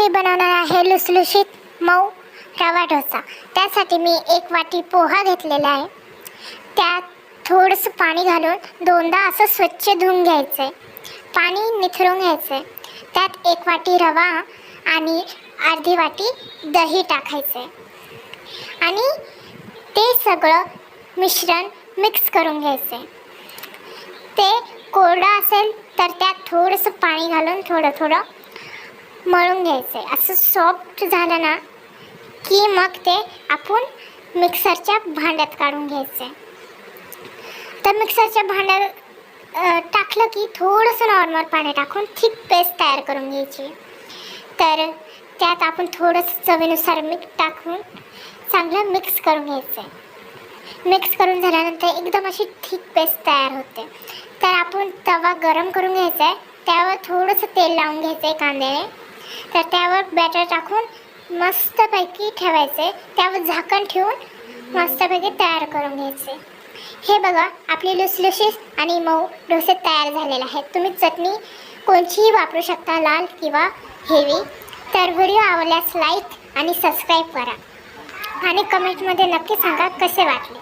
मी बनवणार आहे लुसलुशीत मऊ रवा डोसा। त्यासाठी मी 1 वाटी पोहा घेतलेला आहे। त्यात थोडंसं पाणी घालून दोनदा असं स्वच्छ धुवून घ्यायचं, पाणी निथळून घ्यायचं। त्यात 1 वाटी रवा आणि अर्धी वाटी दही टाकायचं आणि ते सगळं मिश्रण मिक्स करून घ्यायचं। ते कोरडं असेल तर त्यात थोडंसं पाणी घालून थोडं मळून घ्यायचं। असं सॉफ्ट झालं ना की मग ते आपण मिक्सरच्या भांड्यात काढून घ्यायचं। तर मिक्सरच्या भांड्यात टाकलं की थोडंसं नॉर्मल पाणी टाकून थिक पेस्ट तयार करून घ्यायची। तर त्यात आपण थोडंसं चवीनुसार मीठ टाकून चांगलं मिक्स करून घ्यायचं। मिक्स करून झाल्यानंतर एकदम अशी थिक पेस्ट तयार होते। तर आपण तवा गरम करून घ्यायचा आहे, त्यावर थोडंसं तेल लावून घ्यायचं आहे कांद्याने। तर त्यावर बॅटर टाकून मस्तपैकी ठेवायचे, त्यावर झाकण ठेवून मस्तपैकी तयार करून घ्यायचे। हे बघा, आपली लुसलुशीत आणि मऊ डोसे तयार झालेले आहेत। तुम्ही चटणी कोणतीही वापरू शकता, लाल किंवा हेवी। तर व्हिडिओ आवडल्यास लाईक आणि सबस्क्राईब करा आणि कमेंटमध्ये नक्की सांगा कसे वाटले।